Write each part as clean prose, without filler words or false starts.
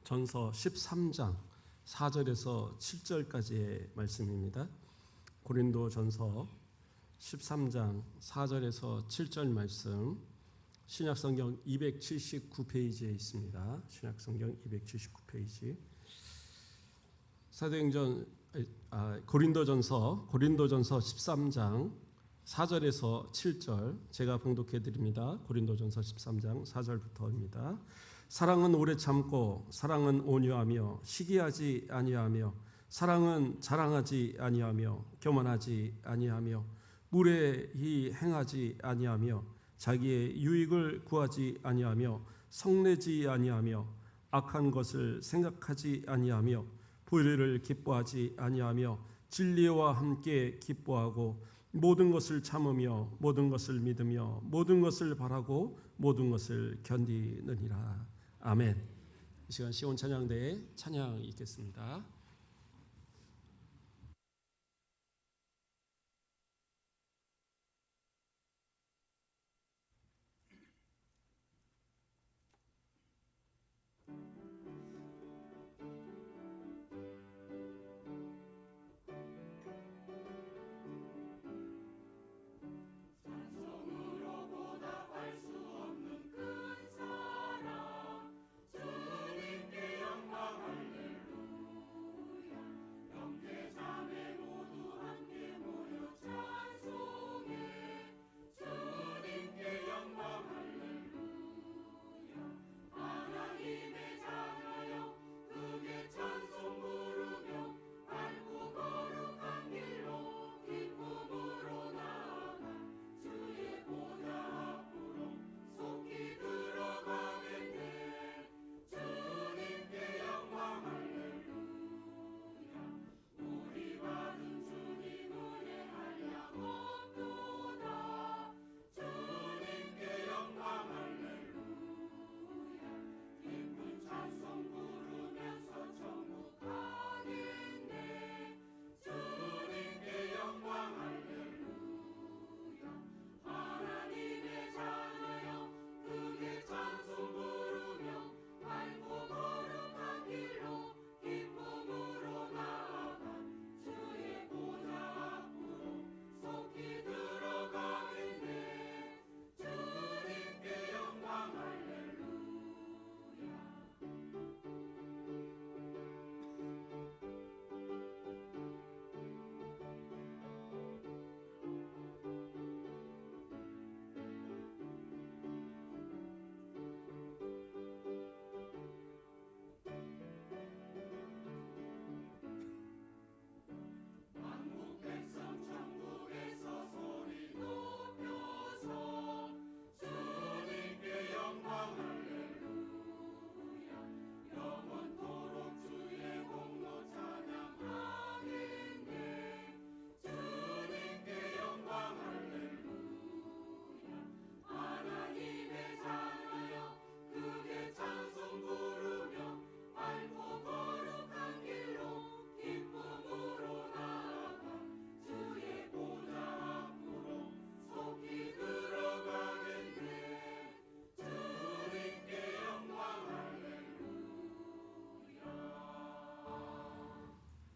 전서 13장 4절에서 7절까지의 말씀입니다. 고린도 전서 13장 4절에서 7절 말씀, 신약성경 279페이지에 있습니다. 신약성경 279페이지. 고린도전서 13장 4절에서 7절 제가 봉독해 드립니다. 고린도전서 13장 4절부터입니다. 사랑은 오래 참고 사랑은 온유하며 시기하지 아니하며 사랑은 자랑하지 아니하며 교만하지 아니하며 무례히 행하지 아니하며 자기의 유익을 구하지 아니하며 성내지 아니하며 악한 것을 생각하지 아니하며 불의를 기뻐하지 아니하며 진리와 함께 기뻐하고 모든 것을 참으며 모든 것을 믿으며 모든 것을 바라고 모든 것을 견디느니라. 아멘. 이 시간 시온 찬양대에 찬양 있겠습니다.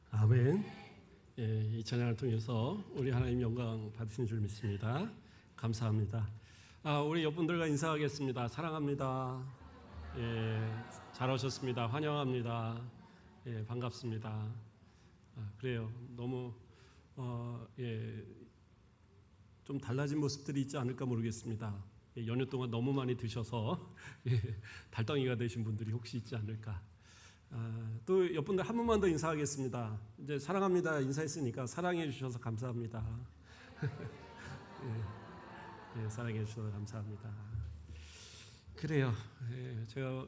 아멘. 이 찬양을 통해서 우리 하나님 영광 받으신 줄 믿습니다. 감사합니다. 우리 옆분들과 인사하겠습니다. 사랑합니다. 잘 오셨습니다. 환영합니다. 반갑습니다. 그래요. 너무 좀 달라진 모습들이 있지 않을까 모르겠습니다. 연휴 동안 너무 많이 드셔서 달덩이가 되신 분들이 혹시 있지 않을까. 또 옆분들 한 번만 더 인사하겠습니다. 이제 사랑합니다 인사했으니까 사랑해 주셔서 감사합니다. 사랑해 주셔서 감사합니다. 그래요. 제가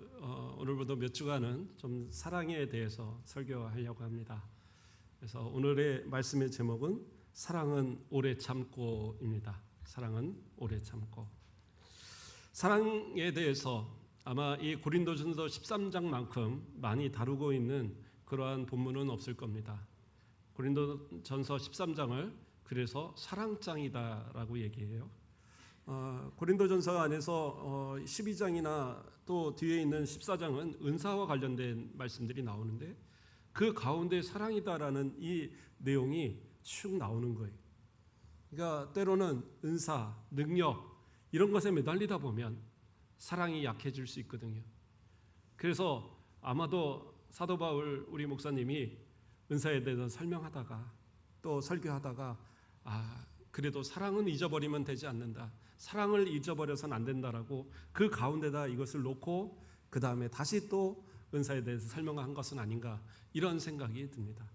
오늘부터 몇 주간은 좀 사랑에 대해서 설교하려고 합니다. 그래서 오늘의 말씀의 제목은 사랑은 오래 참고입니다. 사랑은 오래 참고. 사랑에 대해서 아마 이 고린도전서 13장만큼 많이 다루고 있는 그러한 본문은 없을 겁니다. 고린도전서 13장을 그래서 사랑장이다라고 얘기해요. 고린도전서 안에서 12장이나 또 뒤에 있는 14장은 은사와 관련된 말씀들이 나오는데 그 가운데 사랑이다라는 이 내용이 쭉 나오는 거예요. 그러니까 때로는 은사, 능력 이런 것에 매달리다 보면 사랑이 약해질 수 있거든요. 그래서 아마도 사도 바울 우리 목사님이 은사에 대해서 설명하다가 또 설교하다가 그래도 사랑은 잊어버리면 되지 않는다. 사랑을 잊어버려서는 안 된다라고 그 가운데다 이것을 놓고 그 다음에 다시 또 은사에 대해서 설명한 것은 아닌가 이런 생각이 듭니다.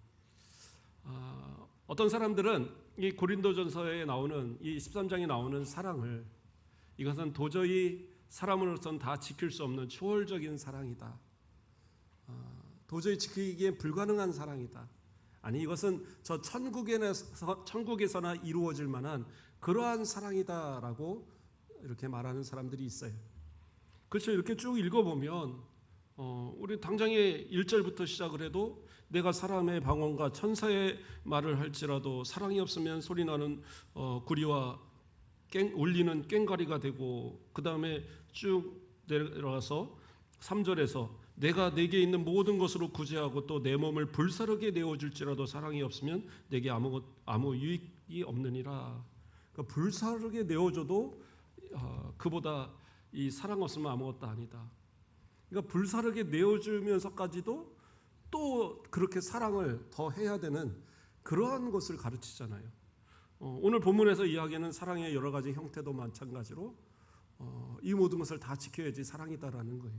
어떤 사람들은 이 고린도전서에 나오는 이 13장에 나오는 사랑을 이것은 도저히 사람으로서는 다 지킬 수 없는 초월적인 사랑이다. 도저히 지키기에 불가능한 사랑이다. 아니 이것은 저 천국에서나 이루어질 만한 그러한 사랑이다라고 이렇게 말하는 사람들이 있어요. 그렇죠. 이렇게 쭉 읽어보면 우리 당장에 1절부터 시작을 해도 내가 사람의 방언과 천사의 말을 할지라도 사랑이 없으면 소리나는 구리와 울리는 꽹과리가 되고 그 다음에 쭉 내려가서 3절에서 내가 내게 있는 모든 것으로 구제하고 또 내 몸을 불사르게 내어줄지라도 사랑이 없으면 내게 아무 유익이 없느니라. 그러니까 불사르게 내어줘도 그보다 이 사랑 없으면 아무것도 아니다. 그러니까 불사르게 내어주면서까지도 또 그렇게 사랑을 더 해야 되는 그러한 것을 가르치잖아요. 오늘 본문에서 이야기하는 사랑의 여러 가지 형태도 마찬가지로 이 모든 것을 다 지켜야지 사랑이다라는 거예요.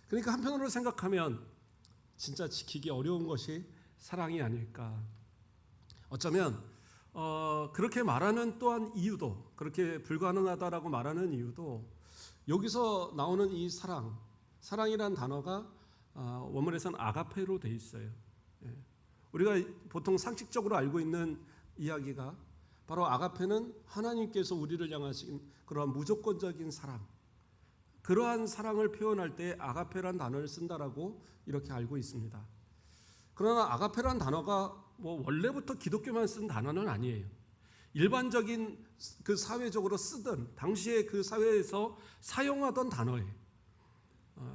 그러니까 한편으로 생각하면 진짜 지키기 어려운 것이 사랑이 아닐까. 어쩌면 그렇게 말하는 또한 이유도 그렇게 불가능하다라고 말하는 이유도 여기서 나오는 이 사랑이란 단어가 원문에서는 아가페로 돼 있어요. 우리가 보통 상식적으로 알고 있는 이야기가 바로 아가페는 하나님께서 우리를 향하신 그러한 무조건적인 사랑, 그러한 사랑을 표현할 때 아가페란 단어를 쓴다라고 이렇게 알고 있습니다. 그러나 아가페란 단어가 원래부터 기독교만 쓴 단어는 아니에요. 일반적인 그 사회적으로 쓰던 당시에 그 사회에서 사용하던 단어예요.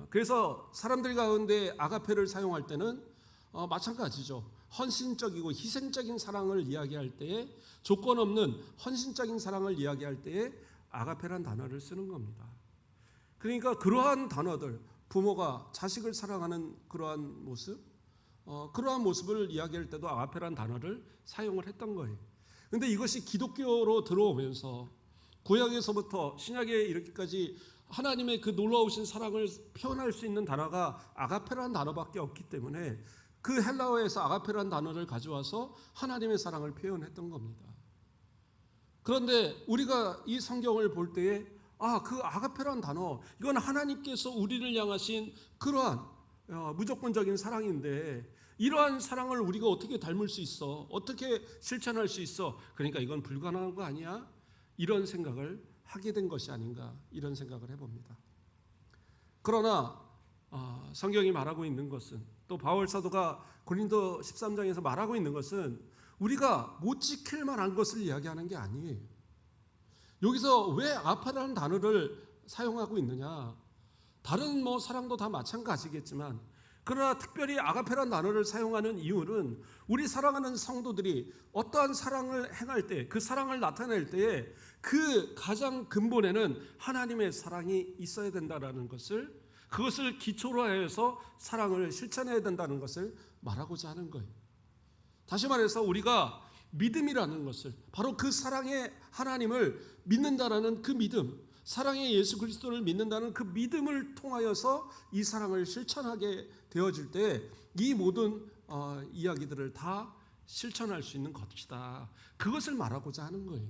그래서 사람들 가운데 아가페를 사용할 때는 마찬가지죠. 헌신적이고 희생적인 사랑을 이야기할 때에 조건 없는 헌신적인 사랑을 이야기할 때에 아가페란 단어를 쓰는 겁니다. 그러니까 그러한 단어들, 부모가 자식을 사랑하는 그러한 모습, 그러한 모습을 이야기할 때도 아가페란 단어를 사용을 했던 거예요. 그런데 이것이 기독교로 들어오면서 구약에서부터 신약에 이렇게까지 하나님의 그 놀라우신 사랑을 표현할 수 있는 단어가 아가페란 단어밖에 없기 때문에 그 헬라어에서 아가페란 단어를 가져와서 하나님의 사랑을 표현했던 겁니다. 그런데 우리가 이 성경을 볼 때에 그 아가페란 단어 이건 하나님께서 우리를 향하신 그러한 무조건적인 사랑인데 이러한 사랑을 우리가 어떻게 닮을 수 있어? 어떻게 실천할 수 있어? 그러니까 이건 불가능한 거 아니야? 이런 생각을 하게 된 것이 아닌가 이런 생각을 해봅니다. 그러나 성경이 말하고 있는 것은 또 바울 사도가 고린도 13장에서 말하고 있는 것은 우리가 못 지킬 만한 것을 이야기하는 게 아니에요. 여기서 왜 아가페라는 단어를 사용하고 있느냐? 다른 사랑도 다 마찬가지겠지만 그러나 특별히 아가페라는 단어를 사용하는 이유는 우리 사랑하는 성도들이 어떠한 사랑을 행할 때 그 사랑을 나타낼 때에 그 가장 근본에는 하나님의 사랑이 있어야 된다라는 것을 그것을 기초로 해서 사랑을 실천해야 된다는 것을 말하고자 하는 거예요. 다시 말해서 우리가 믿음이라는 것을 바로 그 사랑의 하나님을 믿는다라는 그 믿음, 사랑의 예수 그리스도를 믿는다는 그 믿음을 통하여서 이 사랑을 실천하게 되어질 때 이 모든 이야기들을 다 실천할 수 있는 것이다. 그것을 말하고자 하는 거예요.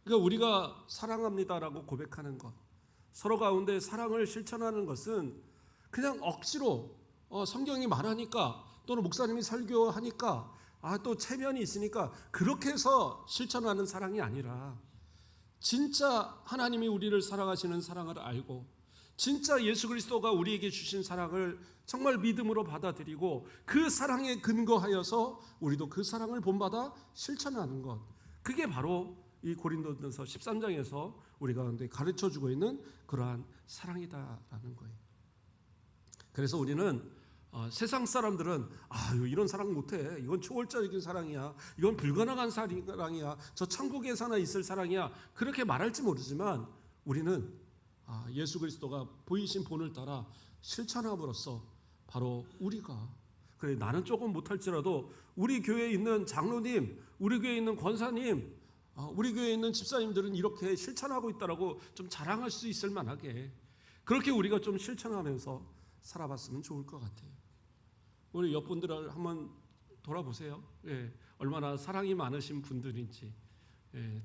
그러니까 우리가 사랑합니다라고 고백하는 것, 서로 가운데 사랑을 실천하는 것은 그냥 억지로 성경이 말하니까 또는 목사님이 설교하니까 또 체면이 있으니까 그렇게 해서 실천하는 사랑이 아니라 진짜 하나님이 우리를 사랑하시는 사랑을 알고 진짜 예수 그리스도가 우리에게 주신 사랑을 정말 믿음으로 받아들이고 그 사랑에 근거하여서 우리도 그 사랑을 본받아 실천하는 것, 그게 바로 이 고린도전서 13장에서 우리 가운데 가르쳐주고 있는 그러한 사랑이다라는 거예요. 그래서 우리는 세상 사람들은 이런 사랑 못해, 이건 초월적인 사랑이야, 이건 불가능한 사랑이야, 저 천국에서나 있을 사랑이야, 그렇게 말할지 모르지만 우리는 예수 그리스도가 보이신 본을 따라 실천함으로써 바로 우리가, 그래 나는 조금 못할지라도 우리 교회에 있는 장로님, 우리 교회에 있는 권사님, 우리 교회에 있는 집사님들은 이렇게 실천하고 있다라고 좀 자랑할 수 있을 만하게 그렇게 우리가 좀 실천하면서 살아봤으면 좋을 것 같아요. 우리 옆분들을 한번 돌아보세요. 예, 얼마나 사랑이 많으신 분들인지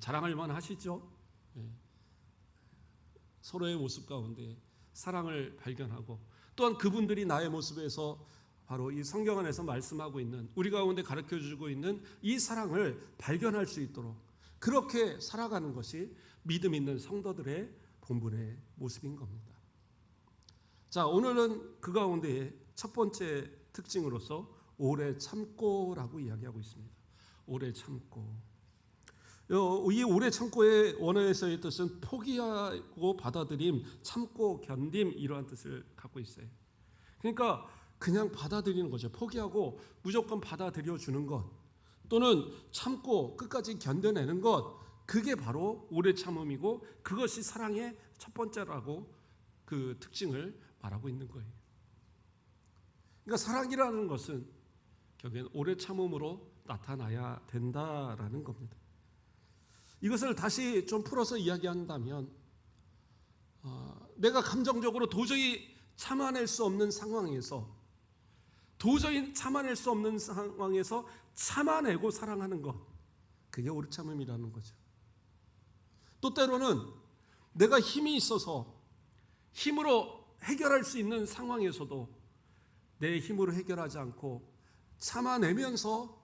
자랑할 만하시죠. 서로의 모습 가운데 사랑을 발견하고 또한 그분들이 나의 모습에서 바로 이 성경 안에서 말씀하고 있는 우리 가운데 가르쳐주고 있는 이 사랑을 발견할 수 있도록 그렇게 살아가는 것이 믿음 있는 성도들의 본분의 모습인 겁니다. 자, 오늘은 그 가운데 첫 번째 특징으로서 오래 참고라고 이야기하고 있습니다. 오래 참고. 이 오래 참고의 원어에서의 뜻은 포기하고 받아들임, 참고 견딤 이러한 뜻을 갖고 있어요. 그러니까 그냥 받아들이는 거죠. 포기하고 무조건 받아들여 주는 것 또는 참고 끝까지 견뎌내는 것, 그게 바로 오래 참음이고 그것이 사랑의 첫 번째라고 그 특징을 말하고 있는 거예요. 그러니까 사랑이라는 것은 결국엔 오래 참음으로 나타나야 된다라는 겁니다. 이것을 다시 좀 풀어서 이야기한다면 내가 감정적으로 도저히 참아낼 수 없는 상황에서 참아내고 사랑하는 것, 그게 오래 참음이라는 거죠. 또 때로는 내가 힘이 있어서 힘으로 해결할 수 있는 상황에서도 내 힘으로 해결하지 않고 참아내면서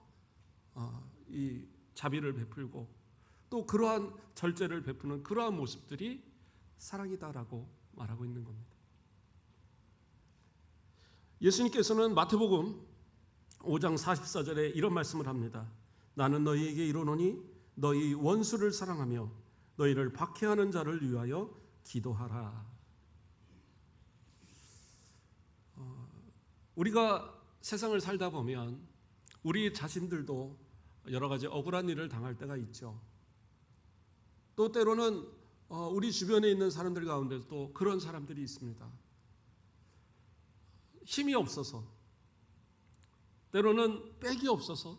이 자비를 베풀고 또 그러한 절제를 베푸는 그러한 모습들이 사랑이다라고 말하고 있는 겁니다. 예수님께서는 마태복음 5장 44절에 이런 말씀을 합니다. 나는 너희에게 이르노니 너희 원수를 사랑하며 너희를 박해하는 자를 위하여 기도하라. 우리가 세상을 살다 보면 우리 자신들도 여러 가지 억울한 일을 당할 때가 있죠. 또 때로는 우리 주변에 있는 사람들 가운데도 그런 사람들이 있습니다. 힘이 없어서, 때로는 빽이 없어서,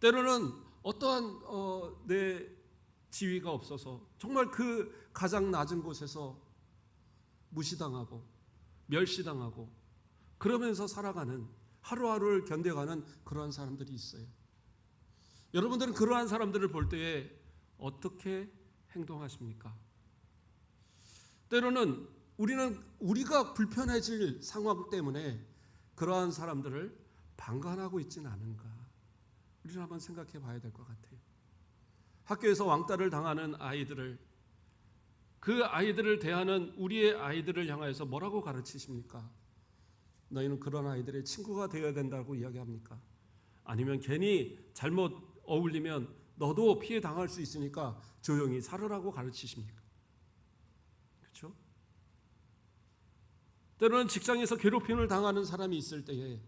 때로는 어떠한 내 지위가 없어서 정말 그 가장 낮은 곳에서 무시당하고 멸시당하고 그러면서 살아가는, 하루하루를 견뎌가는 그러한 사람들이 있어요. 여러분들은 그러한 사람들을 볼 때에 어떻게 행동하십니까? 때로는 우리가 불편해질 상황 때문에 그러한 사람들을 방관하고 있지는 않은가? 우리는 한번 생각해 봐야 될 것 같아요. 학교에서 왕따를 당하는 아이들을, 그 아이들을 대하는 우리의 아이들을 향하여서 뭐라고 가르치십니까? 너희는 그런 아이들의 친구가 되어야 된다고 이야기합니까? 아니면 괜히 잘못 어울리면 너도 피해 당할 수 있으니까 조용히 살으라고 가르치십니까? 그렇죠? 때로는 직장에서 괴롭힘을 당하는 사람이 있을 때에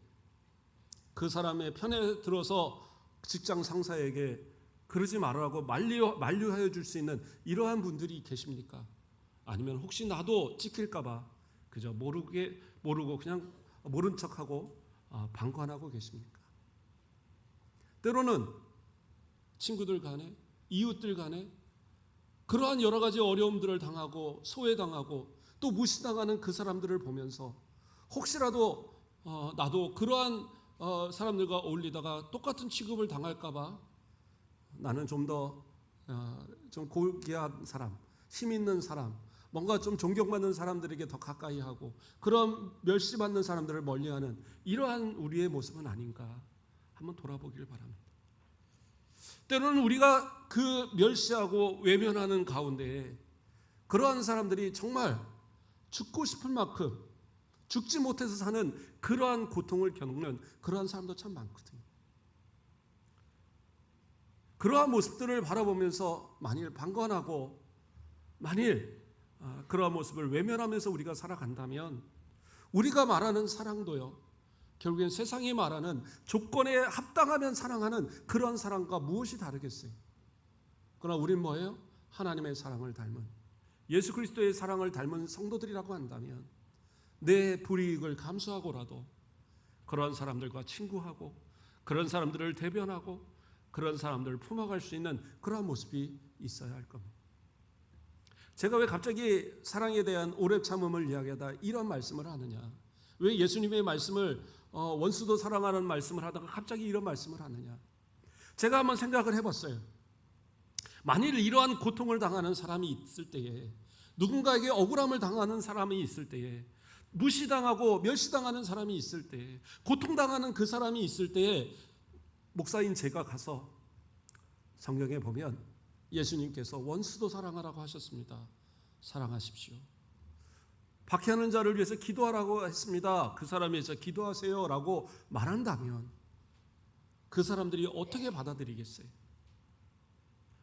그 사람의 편에 들어서 직장 상사에게 그러지 말라고 만류하여 줄 수 있는 이러한 분들이 계십니까? 아니면 혹시 나도 찍힐까 봐 그저 모르고 그냥 모른 척하고 방관하고 계십니까? 때로는 친구들 간에, 이웃들 간에 그러한 여러 가지 어려움들을 당하고 소외당하고 또 무시당하는 그 사람들을 보면서 혹시라도 나도 그러한 사람들과 어울리다가 똑같은 취급을 당할까 봐 나는 좀 더 좀 고귀한 사람, 힘 있는 사람, 뭔가 좀 존경받는 사람들에게 더 가까이 하고 그런 멸시받는 사람들을 멀리하는 이러한 우리의 모습은 아닌가 한번 돌아보길 바랍니다. 때로는 우리가 그 멸시하고 외면하는 가운데 그러한 사람들이 정말 죽고 싶을 만큼 죽지 못해서 사는 그러한 고통을 겪는 그러한 사람도 참 많거든요. 그러한 모습들을 바라보면서 만일 방관하고 만일 그러한 모습을 외면하면서 우리가 살아간다면 우리가 말하는 사랑도요, 결국엔 세상이 말하는 조건에 합당하면 사랑하는 그런 사랑과 무엇이 다르겠어요? 그러나 우리는 뭐예요? 하나님의 사랑을 닮은, 예수 그리스도의 사랑을 닮은 성도들이라고 한다면 내 불이익을 감수하고라도 그런 사람들과 친구하고 그런 사람들을 대변하고 그런 사람들을 품어갈 수 있는 그러한 모습이 있어야 할 겁니다. 제가 왜 갑자기 사랑에 대한 오래 참음을 이야기하다 이런 말씀을 하느냐, 왜 예수님의 말씀을 원수도 사랑하는 말씀을 하다가 갑자기 이런 말씀을 하느냐, 제가 한번 생각을 해봤어요. 만일 이러한 고통을 당하는 사람이 있을 때에, 누군가에게 억울함을 당하는 사람이 있을 때에, 무시당하고 멸시당하는 사람이 있을 때에, 고통당하는 그 사람이 있을 때에 목사인 제가 가서 성경에 보면 예수님께서 원수도 사랑하라고 하셨습니다. 사랑하십시오. 박해하는 자를 위해서 기도하라고 했습니다. 그 사람에 대해서 기도하세요 라고 말한다면 그 사람들이 어떻게 받아들이겠어요?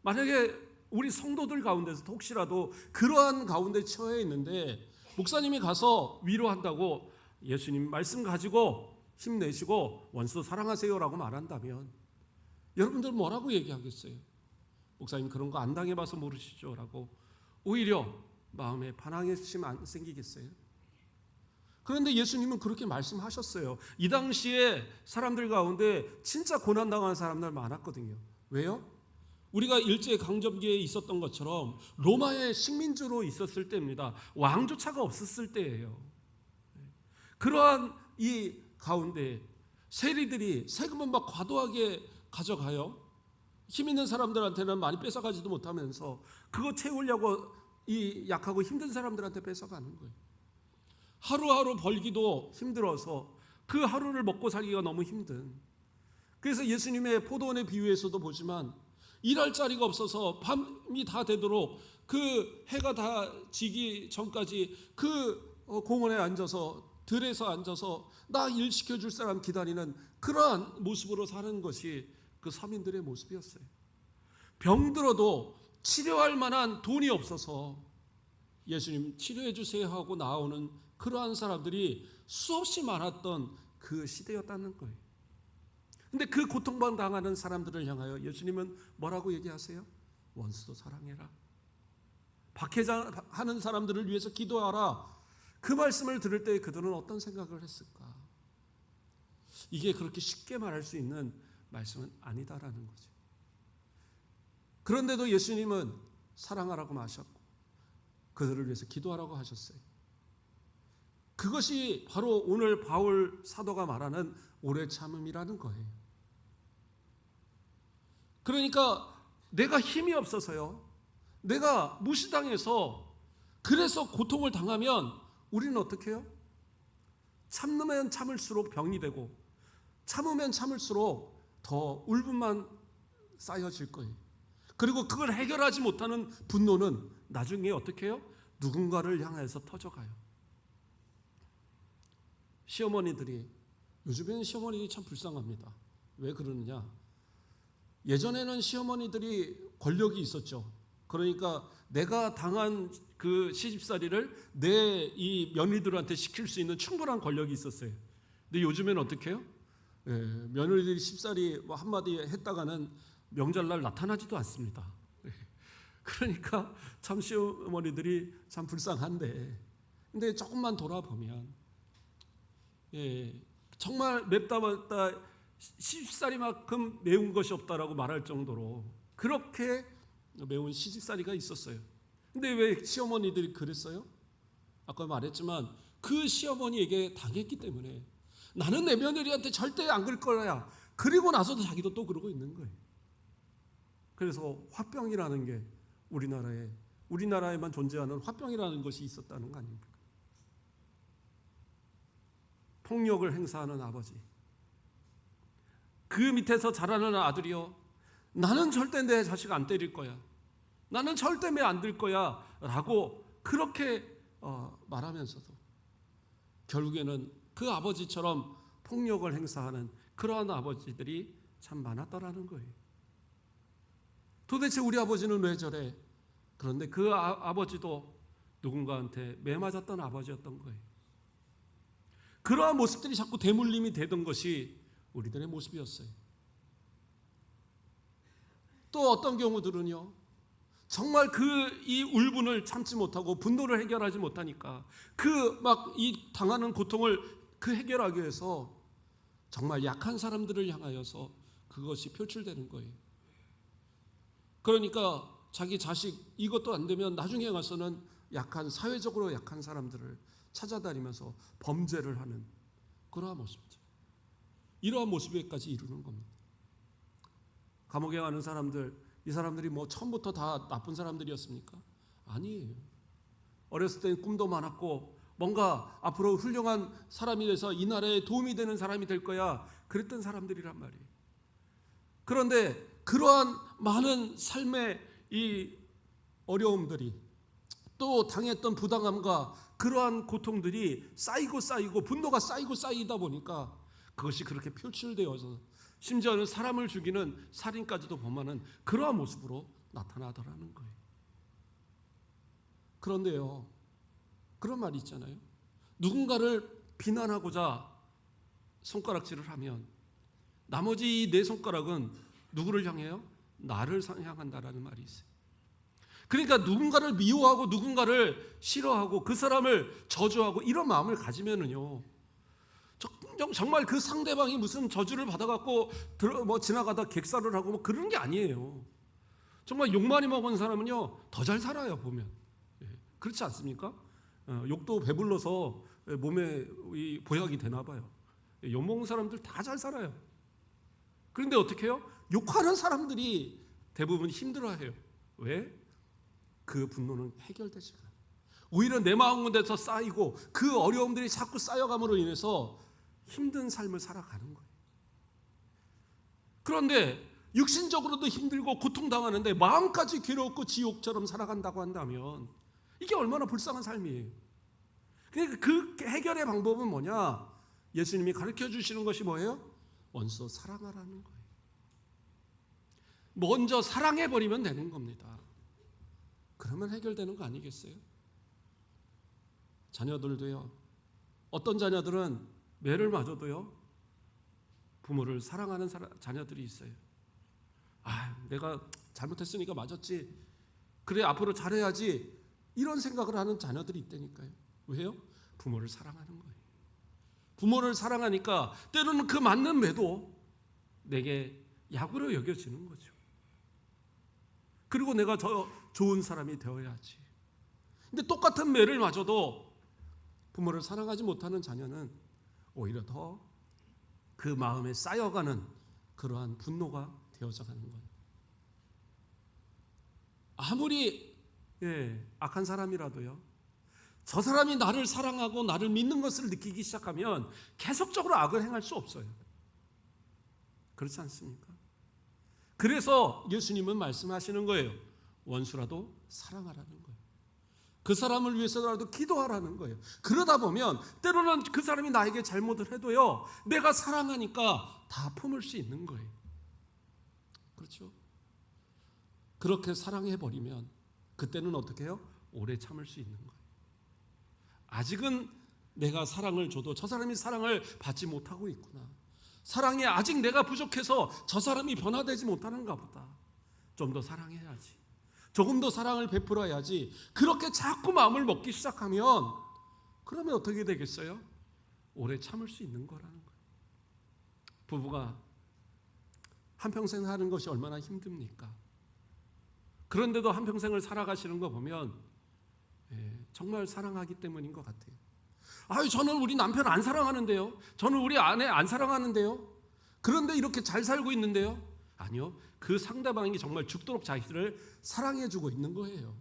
만약에 우리 성도들 가운데서 혹시라도 그러한 가운데 처해 있는데 목사님이 가서 위로한다고 예수님 말씀 가지고 힘내시고 원수 사랑하세요라고 말한다면 여러분들 뭐라고 얘기하겠어요? 목사님 그런 거 안 당해봐서 모르시죠 라고 오히려 마음에 반항심 안 생기겠어요? 그런데 예수님은 그렇게 말씀하셨어요. 이 당시에 사람들 가운데 진짜 고난당하는 사람들 많았거든요. 왜요? 우리가 일제강점기에 있었던 것처럼 로마의 식민지로 있었을 때입니다. 왕조차가 없었을 때예요. 그러한 이 가운데 세리들이 세금은 막 과도하게 가져가요. 힘 있는 사람들한테는 많이 뺏어가지도 못하면서 그거 채우려고 이 약하고 힘든 사람들한테 뺏어가는 거예요. 하루하루 벌기도 힘들어서 그 하루를 먹고 살기가 너무 힘든. 그래서 예수님의 포도원의 비유에서도 보지만 일할 자리가 없어서 밤이 다 되도록 그 해가 다 지기 전까지 그 공원에 앉아서 들에서 앉아서 나 일 시켜줄 사람 기다리는 그러한 모습으로 사는 것이 그 서민들의 모습이었어요. 병들어도 치료할 만한 돈이 없어서 예수님 치료해 주세요 하고 나오는 그러한 사람들이 수없이 많았던 그 시대였다는 거예요. 근데 그 고통당하는 사람들을 향하여 예수님은 뭐라고 얘기하세요? 원수도 사랑해라. 박해하는 사람들을 위해서 기도하라. 그 말씀을 들을 때 그들은 어떤 생각을 했을까? 이게 그렇게 쉽게 말할 수 있는 말씀은 아니다라는 거죠. 그런데도 예수님은 사랑하라고 하셨고 그들을 위해서 기도하라고 하셨어요. 그것이 바로 오늘 바울 사도가 말하는 오래 참음이라는 거예요. 그러니까 내가 힘이 없어서요, 내가 무시당해서 그래서 고통을 당하면 우리는 어떻게 해요? 참으면 참을수록 병이 되고 참으면 참을수록 더 울분만 쌓여질 거예요. 그리고 그걸 해결하지 못하는 분노는 나중에 어떻게 해요? 누군가를 향해서 터져가요. 시어머니들이, 요즘에는 시어머니들이 참 불쌍합니다. 왜 그러느냐? 예전에는 시어머니들이 권력이 있었죠. 그러니까 내가 당한 그 시집살이를 내 이 며느리들한테 시킬 수 있는 충분한 권력이 있었어요. 근데 요즘에는 어떻게 해요? 며느리들이 시집살이 뭐 한마디 했다가는 명절날 나타나지도 않습니다. 그러니까 참 시어머니들이 참 불쌍한데, 근데 조금만 돌아보면 정말 맵다 맵다 시집살이만큼 매운 것이 없다라고 말할 정도로 그렇게 매운 시집살이가 있었어요. 근데 왜 시어머니들이 그랬어요? 아까 말했지만 그 시어머니에게 당했기 때문에 나는 내 며느리한테 절대 안 그럴 거야. 그리고 나서도 자기도 또 그러고 있는 거예요. 그래서 화병이라는 게 우리나라에만 존재하는 화병이라는 것이 있었다는 거 아닙니까? 폭력을 행사하는 아버지, 그 밑에서 자라는 아들이요, 나는 절대 내 자식 안 때릴 거야, 나는 절대 매 안 들 거야 라고 그렇게 말하면서도 결국에는 그 아버지처럼 폭력을 행사하는 그러한 아버지들이 참 많았더라는 거예요. 도대체 우리 아버지는 왜 저래? 그런데 그 아버지도 누군가한테 매맞았던 아버지였던 거예요. 그러한 모습들이 자꾸 대물림이 되던 것이 우리들의 모습이었어요. 또 어떤 경우들은요, 정말 이 울분을 참지 못하고 분노를 해결하지 못하니까 이 당하는 고통을 해결하기 위해서 정말 약한 사람들을 향하여서 그것이 표출되는 거예요. 그러니까 자기 자식 이것도 안 되면 나중에 가서는 사회적으로 약한 사람들을 찾아다니면서 범죄를 하는 그러한 모습들. 이러한 모습에까지 이르는 겁니다. 감옥에 가는 사람들, 이 사람들이 처음부터 다 나쁜 사람들이었습니까? 아니에요. 어렸을 때 꿈도 많았고 뭔가 앞으로 훌륭한 사람이 돼서 이 나라에 도움이 되는 사람이 될 거야, 그랬던 사람들이란 말이에요. 그런데 그러한 많은 삶의 이 어려움들이, 또 당했던 부당함과 그러한 고통들이 쌓이고 분노가 쌓이다 보니까 그것이 그렇게 표출되어서 심지어는 사람을 죽이는 살인까지도 범하는 그러한 모습으로 나타나더라는 거예요. 그런데요, 그런 말이 있잖아요. 누군가를 비난하고자 손가락질을 하면 나머지 네 손가락은 누구를 향해요? 나를 향한다라는 말이 있어요. 그러니까 누군가를 미워하고 누군가를 싫어하고 그 사람을 저주하고 이런 마음을 가지면은요, 정말 그 상대방이 무슨 저주를 받아갖고 지나가다 객살을 하고 그런 게 아니에요. 정말 욕 많이 먹은 사람은요 더 잘 살아요, 보면. 그렇지 않습니까? 욕도 배불러서 몸에 보약이 되나 봐요. 욕 먹는 사람들 다 잘 살아요. 그런데 어떻게 해요? 욕하는 사람들이 대부분 힘들어해요. 왜? 그 분노는 해결되지가 않아요. 오히려 내 마음 가운데서 쌓이고 그 어려움들이 자꾸 쌓여감으로 인해서 힘든 삶을 살아가는 거예요. 그런데 육신적으로도 힘들고 고통당하는데 마음까지 괴롭고 지옥처럼 살아간다고 한다면 이게 얼마나 불쌍한 삶이에요. 그러니까 그 해결의 방법은 뭐냐? 예수님이 가르쳐 주시는 것이 뭐예요? 원수 사랑하라는 거예요. 먼저 사랑해버리면 되는 겁니다. 그러면 해결되는 거 아니겠어요? 자녀들도요, 어떤 자녀들은 매를 맞아도요 부모를 사랑하는 자녀들이 있어요. 내가 잘못했으니까 맞았지, 그래 앞으로 잘해야지, 이런 생각을 하는 자녀들이 있다니까요. 왜요? 부모를 사랑하는 거예요. 부모를 사랑하니까 때로는 그 맞는 매도 내게 약으로 여겨지는 거죠. 그리고 내가 더 좋은 사람이 되어야지. 근데 똑같은 매를 맞아도 부모를 사랑하지 못하는 자녀는 오히려 더 그 마음에 쌓여가는 그러한 분노가 되어져 가는 거예요. 아무리 악한 사람이라도요, 저 사람이 나를 사랑하고 나를 믿는 것을 느끼기 시작하면 계속적으로 악을 행할 수 없어요. 그렇지 않습니까? 그래서 예수님은 말씀하시는 거예요. 원수라도 사랑하라는 거예요. 그 사람을 위해서라도 기도하라는 거예요. 그러다 보면 때로는 그 사람이 나에게 잘못을 해도요, 내가 사랑하니까 다 품을 수 있는 거예요. 그렇죠? 그렇게 사랑해버리면 그때는 어떻게 해요? 오래 참을 수 있는 거예요. 아직은 내가 사랑을 줘도 저 사람이 사랑을 받지 못하고 있구나, 사랑에 아직 내가 부족해서 저 사람이 변화되지 못하는가 보다, 좀 더 사랑해야지, 조금 더 사랑을 베풀어야지, 그렇게 자꾸 마음을 먹기 시작하면 그러면 어떻게 되겠어요? 오래 참을 수 있는 거라는 거예요. 부부가 한평생 사는 것이 얼마나 힘듭니까? 그런데도 한평생을 살아가시는 거 보면 정말 사랑하기 때문인 것 같아요. 저는 우리 남편 안 사랑하는데요, 저는 우리 아내 안 사랑하는데요, 그런데 이렇게 잘 살고 있는데요. 아니요, 그 상대방이 정말 죽도록 자기를 사랑해주고 있는 거예요.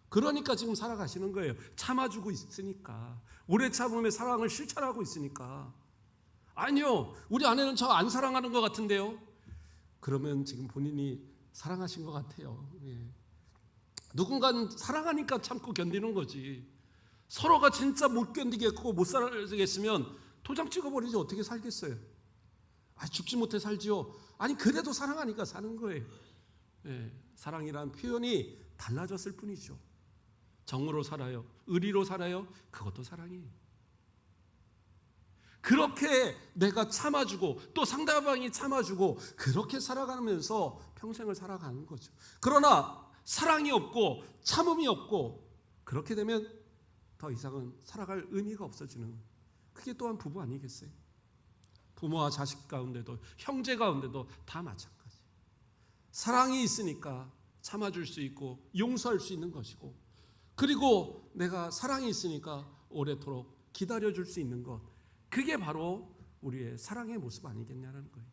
그러니까 지금 살아가시는 거예요. 참아주고 있으니까, 오래 참음의 사랑을 실천하고 있으니까. 아니요, 우리 아내는 저 안 사랑하는 것 같은데요. 그러면 지금 본인이 사랑하신 것 같아요. 누군가는 사랑하니까 참고 견디는 거지. 서로가 진짜 못 견디겠고 못 살겠으면 도장 찍어버리지 어떻게 살겠어요? 죽지 못해 살지요. 아니 그래도 사랑하니까 사는 거예요. 사랑이란 표현이 달라졌을 뿐이죠. 정으로 살아요, 의리로 살아요, 그것도 사랑이에요. 그렇게 내가 참아주고 또 상대방이 참아주고 그렇게 살아가면서 평생을 살아가는 거죠. 그러나 사랑이 없고 참음이 없고 그렇게 되면 더 이상은 살아갈 의미가 없어지는, 그게 또한 부부 아니겠어요? 부모와 자식 가운데도 형제 가운데도 다 마찬가지. 사랑이 있으니까 참아줄 수 있고 용서할 수 있는 것이고, 그리고 내가 사랑이 있으니까 오래도록 기다려줄 수 있는 것, 그게 바로 우리의 사랑의 모습 아니겠냐는 거예요.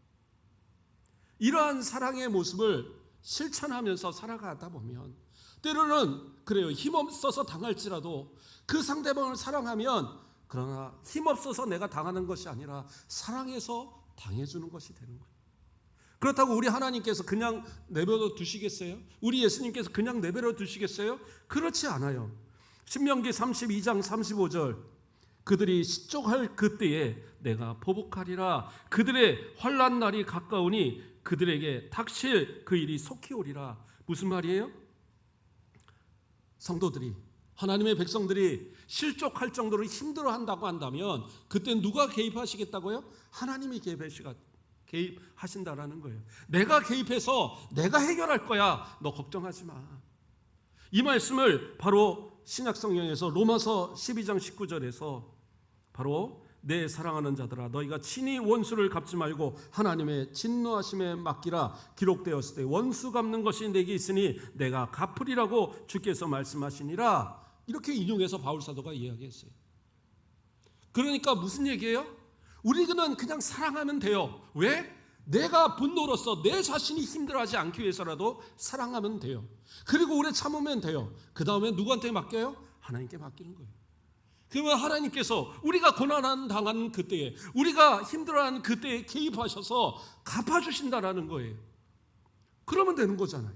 이러한 사랑의 모습을 실천하면서 살아가다 보면 때로는 그래요, 힘없어서 당할지라도 그 상대방을 사랑하면, 그러나 힘없어서 내가 당하는 것이 아니라 사랑해서 당해주는 것이 되는 거예요. 그렇다고 우리 하나님께서 그냥 내버려 두시겠어요? 우리 예수님께서 그냥 내버려 두시겠어요? 그렇지 않아요. 신명기 32장 35절, 그들이 실족할 그때에 내가 보복하리라. 그들의 환난 날이 가까우니 그들에게 닥칠 그 일이 속히 오리라. 무슨 말이에요? 성도들이, 하나님의 백성들이 실족할 정도로 힘들어한다고 한다면 그때 누가 개입하시겠다고요? 하나님이 개입하신다라는 거예요. 내가 개입해서 내가 해결할 거야, 너 걱정하지 마. 이 말씀을 바로 신약성경에서 로마서 12장 19절에서 바로 내 사랑하는 자들아 너희가 친히 원수를 갚지 말고 하나님의 진노하심에 맡기라. 기록되었을 때 원수 갚는 것이 내게 있으니 내가 갚으리라고 주께서 말씀하시니라. 이렇게 인용해서 바울 사도가 이야기했어요. 그러니까 무슨 얘기예요? 우리는 그냥 사랑하면 돼요. 왜? 내가 분노로서 내 자신이 힘들어하지 않기 위해서라도 사랑하면 돼요. 그리고 오래 참으면 돼요. 그 다음에 누구한테 맡겨요? 하나님께 맡기는 거예요. 그러면 하나님께서 우리가 고난 당하는 그때에, 우리가 힘들어하는 그때에 개입하셔서 갚아주신다라는 거예요. 그러면 되는 거잖아요.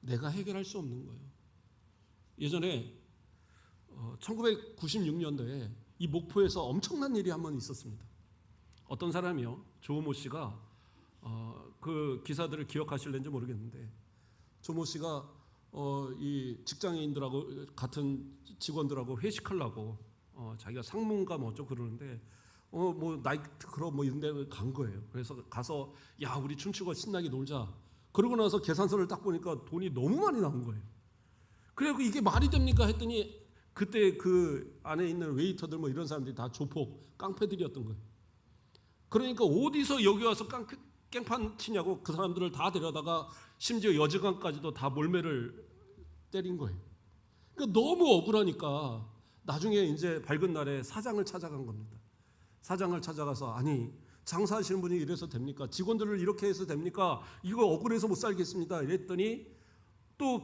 내가 해결할 수 없는 거예요. 예전에 1996년도에 이 목포에서 엄청난 일이 한 번 있었습니다. 어떤 사람이요, 조모 씨가 그 기사들을 기억하실는지 모르겠는데, 조모 씨가 이 직장인들하고 같은 직원들하고 회식하려고 자기가 상무인가 뭐 어쩌고 그러는데 뭐 나이트 클럽 뭐 이런 데 간 거예요. 그래서 가서 야 우리 춤추고 신나게 놀자. 그러고 나서 계산서를 딱 보니까 돈이 너무 많이 나온 거예요. 그래서 이게 말이 됩니까 했더니 그때 그 안에 있는 웨이터들 뭐 이런 사람들이 다 조폭 깡패들이었던 거예요. 그러니까 어디서 여기 와서 깽판 치냐고 그 사람들을 다 데려다가 심지어 여직원까지도 다 몰매를 때린 거예요. 그러니까 너무 억울하니까 나중에 이제 밝은 날에 사장을 찾아간 겁니다. 사장을 찾아가서 아니 장사하시는 분이 이래서 됩니까? 직원들을 이렇게 해서 됩니까? 이거 억울해서 못 살겠습니다. 이랬더니 또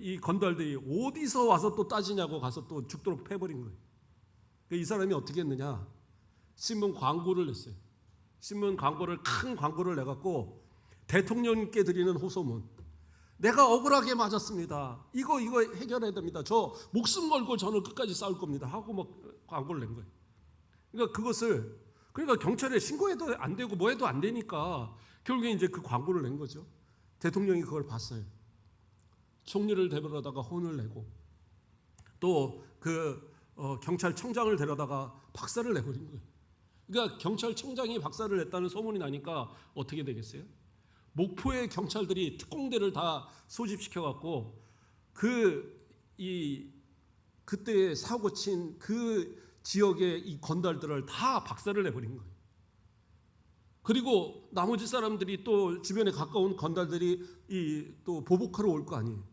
이 건달들이 어디서 와서 또 따지냐고 가서 또 죽도록 패버린 거예요. 이 사람이 어떻게 했느냐? 신문 광고를 냈어요. 신문 광고를, 큰 광고를 내갖고 대통령님께 드리는 호소문, 내가 억울하게 맞았습니다. 이거 해결해야 됩니다. 저 목숨 걸고 저는 끝까지 싸울 겁니다. 하고 막 광고를 낸 거예요. 그러니까 경찰에 신고해도 안 되고 뭐 해도 안 되니까 결국에 이제 그 광고를 낸 거죠. 대통령이 그걸 봤어요. 총리를 데려다가 혼을 내고 또 경찰청장을 데려다가 박살을 내버린 거예요. 그러니까 경찰청장이 박살을 냈다는 소문이 나니까 어떻게 되겠어요? 목포의 경찰들이 특공대를 다 소집시켜갖고 그때 사고 친 그 지역의 이 건달들을 다 박살을 내버린 거예요. 그리고 나머지 사람들이 또 주변에 가까운 건달들이 또 보복하러 올 거 아니에요.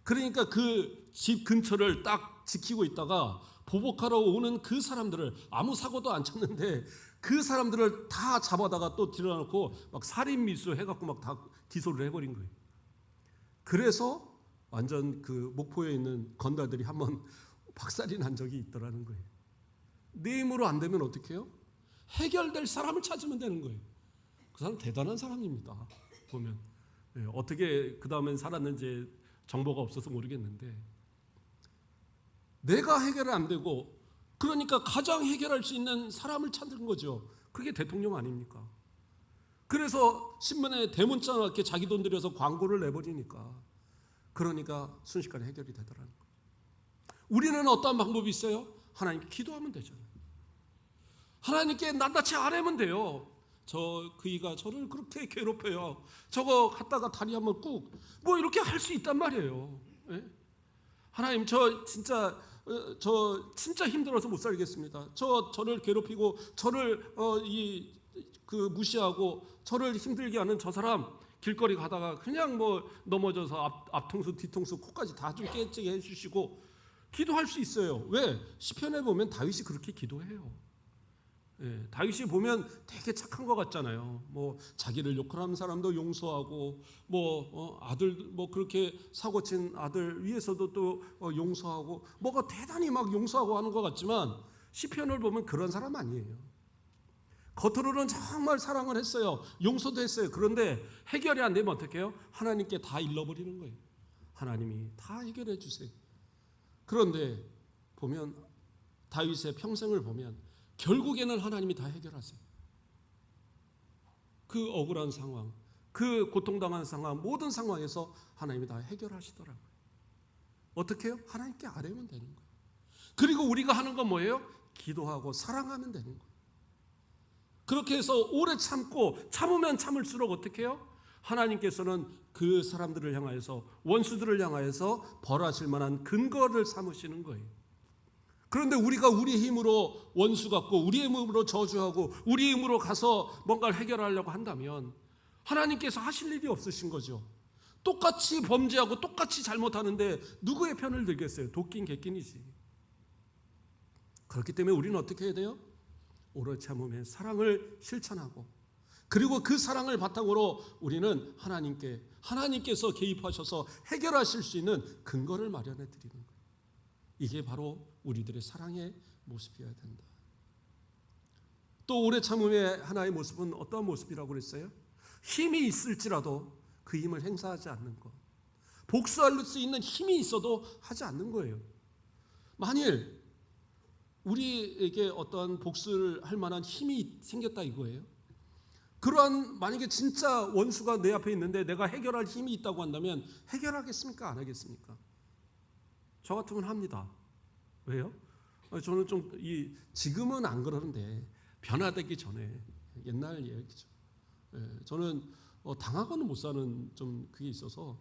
그러니까 그 집 근처를 딱 지키고 있다가 보복하러 오는 그 사람들을 아무 사고도 안 쳤는데 그 사람들을 다 잡아다가 또 들여놓고 막 살인미수 해갖고 막 다 기소를 해버린 거예요. 그래서 완전 그 목포에 있는 건달들이 한번 박살이 난 적이 있더라는 거예요. 내 힘으로 안 되면 어떻게 해요? 해결될 사람을 찾으면 되는 거예요. 그 사람 대단한 사람입니다. 보면 어떻게 그 다음엔 살았는지 정보가 없어서 모르겠는데, 내가 해결이 안 되고 그러니까 가장 해결할 수 있는 사람을 찾는 거죠. 그게 대통령 아닙니까? 그래서 신문에 대문자 이렇게 자기 돈 들여서 광고를 내버리니까 그러니까 순식간에 해결이 되더라는 거예요. 우리는 어떠한 방법이 있어요? 하나님께 기도하면 되잖아요. 하나님께 낱낱이 아뢰면 돼요. 그이가 저를 그렇게 괴롭혀요. 저거 갖다가 다리 한번 꾹 뭐 이렇게 할 수 있단 말이에요. 예? 하나님 저 진짜 힘들어서 못 살겠습니다. 저를 괴롭히고 저를 무시하고 저를 힘들게 하는 저 사람 길거리 가다가 그냥 뭐 넘어져서 앞통수 뒤통수 코까지 다 좀 깨지게 해주시고 기도할 수 있어요. 왜? 시편에 보면 다윗이 그렇게 기도해요. 예, 다윗이 보면 되게 착한 것 같잖아요. 뭐 자기를 욕하는 사람도 용서하고 아들 그렇게 사고친 아들 위해서도 또 용서하고 뭐가 대단히 막 용서하고 하는 것 같지만 시편을 보면 그런 사람 아니에요. 겉으로는 정말 사랑을 했어요. 용서도 했어요. 그런데 해결이 안 되면 어떻게 해요? 하나님께 다 일러버리는 거예요. 하나님이 다 해결해 주세요. 그런데 보면 다윗의 평생을 보면 결국에는 하나님이 다 해결하세요. 그 억울한 상황, 그 고통당한 상황, 모든 상황에서 하나님이 다 해결하시더라고요. 어떻게 해요? 하나님께 아뢰면 되는 거예요. 그리고 우리가 하는 건 뭐예요? 기도하고 사랑하면 되는 거예요. 그렇게 해서 오래 참으면 참을수록 어떻게 해요? 하나님께서는 그 사람들을 향하여서 원수들을 향하여서 벌하실 만한 근거를 삼으시는 거예요. 그런데 우리가 우리 힘으로 원수 같고 우리 힘으로 저주하고 우리 힘으로 가서 뭔가를 해결하려고 한다면 하나님께서 하실 일이 없으신 거죠. 똑같이 범죄하고 똑같이 잘못하는데 누구의 편을 들겠어요? 도끼인 개끼이지. 그렇기 때문에 우리는 어떻게 해야 돼요? 오래 참음의 사랑을 실천하고 그리고 그 사랑을 바탕으로 우리는 하나님께서 개입하셔서 해결하실 수 있는 근거를 마련해 드리는 거예요. 이게 바로 우리들의 사랑의 모습이어야 된다. 또 오래 참음의 하나의 모습은 어떤 모습이라고 그랬어요? 힘이 있을지라도 그 힘을 행사하지 않는 것. 복수할 수 있는 힘이 있어도 하지 않는 거예요. 만일 우리에게 어떤 복수를 할 만한 힘이 생겼다 이거예요. 만약에 진짜 원수가 내 앞에 있는데 내가 해결할 힘이 있다고 한다면 해결하겠습니까? 안 하겠습니까? 저 같으면 합니다. 왜요? 저는 지금은 안 그러는데 변화되기 전에 옛날 얘기죠. 저는 당하고는 못 사는 좀 그게 있어서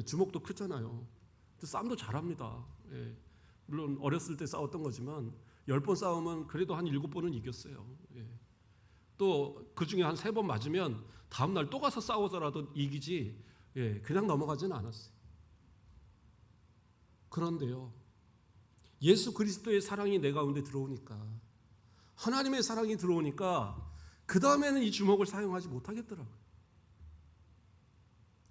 주먹도 크잖아요. 싸움도 잘합니다. 물론 어렸을 때 싸웠던 거지만 10번 싸우면 그래도 한 7번은 이겼어요. 또 그중에 한 3번 맞으면 다음날 또 가서 싸워서라도 이기지 그냥 넘어가지는 않았어요. 그런데요, 예수 그리스도의 사랑이 내 가운데 들어오니까 하나님의 사랑이 들어오니까 그 다음에는 이 주먹을 사용하지 못하겠더라고요.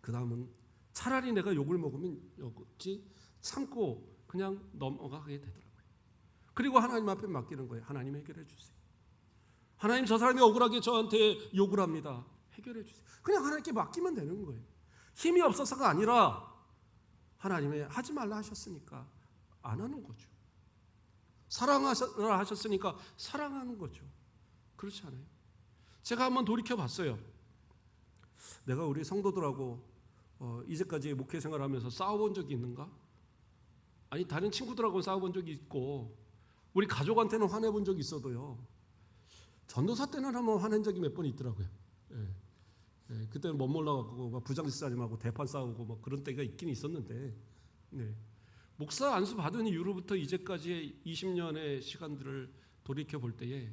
그 다음은 차라리 내가 욕을 먹으면 욕지 참고 그냥 넘어가게 되더라고요. 그리고 하나님 앞에 맡기는 거예요. 하나님 해결해 주세요. 하나님 저 사람이 억울하게 저한테 욕을 합니다. 해결해 주세요. 그냥 하나님께 맡기면 되는 거예요. 힘이 없어서가 아니라 하나님이 하지 말라 하셨으니까 안 하는 거죠. 사랑하라 하셨으니까 사랑하는 거죠. 그렇지 않아요? 제가 한번 돌이켜 봤어요. 내가 우리 성도들하고 이제까지 목회 생활하면서 싸워본 적이 있는가? 아니 다른 친구들하고 싸워본 적이 있고 우리 가족한테는 화내본 적이 있어도요. 전도사 때는 한번 화낸 적이 몇 번 있더라고요. 그때는 멋몰라갖고 막 부장집사님하고 대판 싸우고 막 그런 때가 있긴 있었는데 목사 안수 받은 이후로부터 이제까지의 20년의 시간들을 돌이켜 볼 때에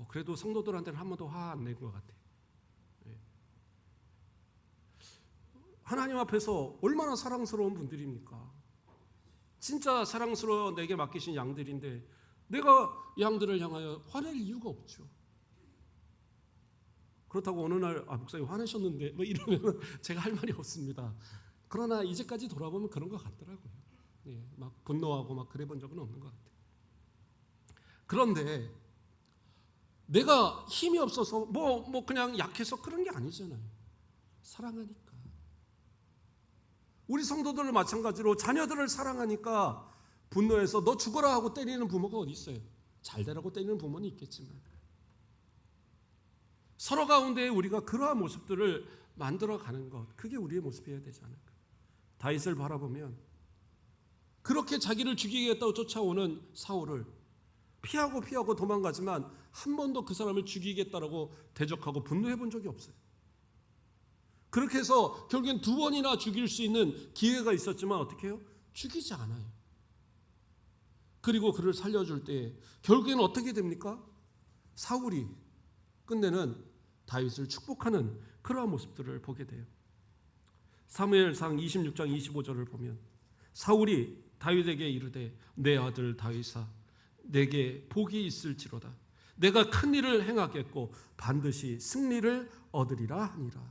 그래도 성도들한테는 한 번도 화 안 낸 것 같아요. 하나님 앞에서 얼마나 사랑스러운 분들입니까? 진짜 사랑스러워 내게 맡기신 양들인데 내가 양들을 향하여 화낼 이유가 없죠. 그렇다고 어느 날 목사님 화내셨는데 뭐 이러면 제가 할 말이 없습니다. 그러나 이제까지 돌아보면 그런 것 같더라고요. 막 분노하고 막 그래 본 적은 없는 것 같아요. 그런데 내가 힘이 없어서 뭐 그냥 약해서 그런 게 아니잖아요. 사랑하니까. 우리 성도들을 마찬가지로 자녀들을 사랑하니까 분노해서 너 죽어라 하고 때리는 부모가 어디 있어요? 잘 되라고 때리는 부모는 있겠지만 서로 가운데 우리가 그러한 모습들을 만들어가는 것, 그게 우리의 모습이어야 되지 않을까. 다윗을 바라보면 그렇게 자기를 죽이겠다고 쫓아오는 사울을 피하고 도망가지만 한 번도 그 사람을 죽이겠다라고 대적하고 분노해 본 적이 없어요. 그렇게 해서 결국엔 2번이나 죽일 수 있는 기회가 있었지만 어떻게 해요? 죽이지 않아요. 그리고 그를 살려줄 때 결국에는 어떻게 됩니까? 사울이 끝내는 다윗을 축복하는 그러한 모습들을 보게 돼요. 사무엘상 26장 25절을 보면 사울이 다윗에게 이르되 내 아들 다윗아 내게 복이 있을지로다. 내가 큰 일을 행하겠고 반드시 승리를 얻으리라 하니라.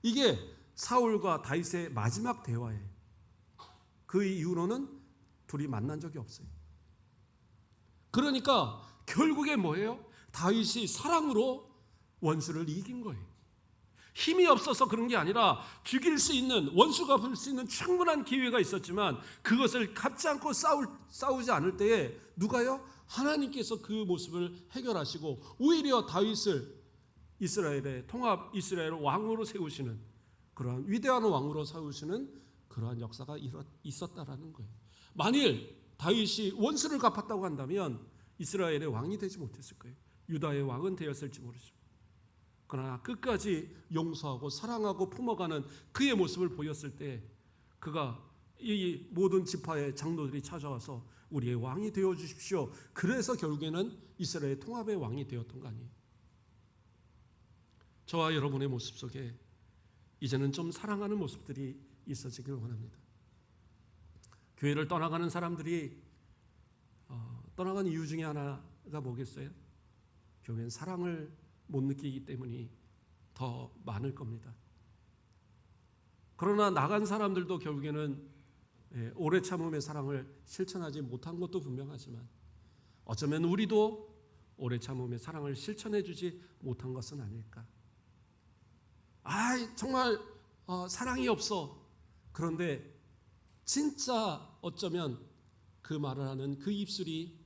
이게 사울과 다윗의 마지막 대화예요. 그 이후로는 둘이 만난 적이 없어요. 그러니까 결국에 뭐예요? 다윗이 사랑으로 원수를 이긴 거예요. 힘이 없어서 그런 게 아니라 죽일 수 있는, 원수가 볼 수 있는 충분한 기회가 있었지만 그것을 갚지 않고 싸우지 않을 때에 누가요? 하나님께서 그 모습을 해결하시고 오히려 다윗을 이스라엘의 통합 이스라엘 왕으로 세우시는, 그러한 위대한 왕으로 세우시는 그러한 역사가 있었다라는 거예요. 만일 다윗이 원수를 갚았다고 한다면 이스라엘의 왕이 되지 못했을 거예요. 유다의 왕은 되었을지 모르죠. 그러나 끝까지 용서하고 사랑하고 품어가는 그의 모습을 보였을 때 그가 이 모든 지파의 장로들이 찾아와서 우리의 왕이 되어 주십시오. 그래서 결국에는 이스라엘 통합의 왕이 되었던 거 아니에요. 저와 여러분의 모습 속에 이제는 좀 사랑하는 모습들이 있어지길 원합니다. 교회를 떠나가는 사람들이 떠나가는 이유 중에 하나가 뭐겠어요? 교회는 사랑을 못 느끼기 때문이 더 많을 겁니다. 그러나 나간 사람들도 결국에는 오래 참음의 사랑을 실천하지 못한 것도 분명하지만 어쩌면 우리도 오래 참음의 사랑을 실천해 주지 못한 것은 아닐까. 정말 사랑이 없어. 그런데 진짜 어쩌면 그 말을 하는 그 입술이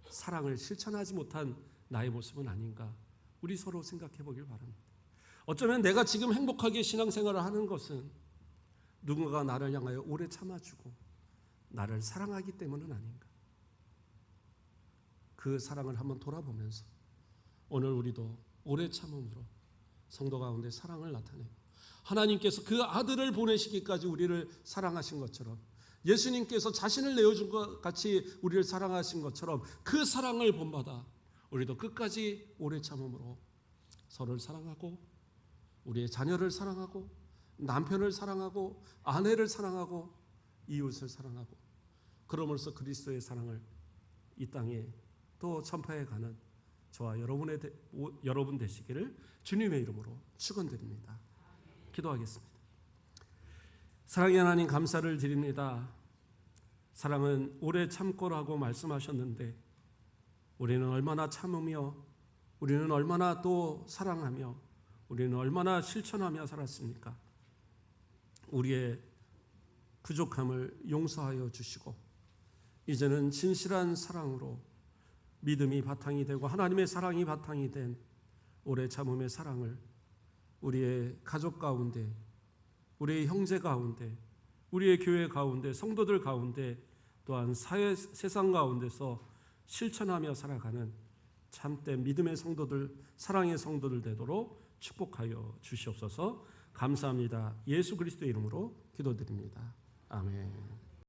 사랑을 실천하지 못한 나의 모습은 아닌가. 우리 서로 생각해 보길 바랍니다. 어쩌면 내가 지금 행복하게 신앙생활을 하는 것은 누군가가 나를 향하여 오래 참아주고 나를 사랑하기 때문은 아닌가. 그 사랑을 한번 돌아보면서 오늘 우리도 오래 참음으로 성도 가운데 사랑을 나타내고 하나님께서 그 아들을 보내시기까지 우리를 사랑하신 것처럼 예수님께서 자신을 내어준 것 같이 우리를 사랑하신 것처럼 그 사랑을 본받아 우리도 끝까지 오래 참음으로 서로를 사랑하고 우리의 자녀를 사랑하고 남편을 사랑하고 아내를 사랑하고 이웃을 사랑하고 그럼으로써 그리스도의 사랑을 이 땅에 또 전파해 가는 저와 여러분 되시기를 주님의 이름으로 축원드립니다. 기도하겠습니다. 사랑의 하나님 감사를 드립니다. 사랑은 오래 참고라고 말씀하셨는데 우리는 얼마나 참으며 우리는 얼마나 또 사랑하며 우리는 얼마나 실천하며 살았습니까? 우리의 부족함을 용서하여 주시고 이제는 진실한 사랑으로 믿음이 바탕이 되고 하나님의 사랑이 바탕이 된 오래 참음의 사랑을 우리의 가족 가운데 우리의 형제 가운데 우리의 교회 가운데 성도들 가운데 또한 세상 가운데서 실천하며 살아가는 참된 믿음의 성도들 사랑의 성도들 되도록 축복하여 주시옵소서. 감사합니다. 예수 그리스도의 이름으로 기도드립니다. 아멘.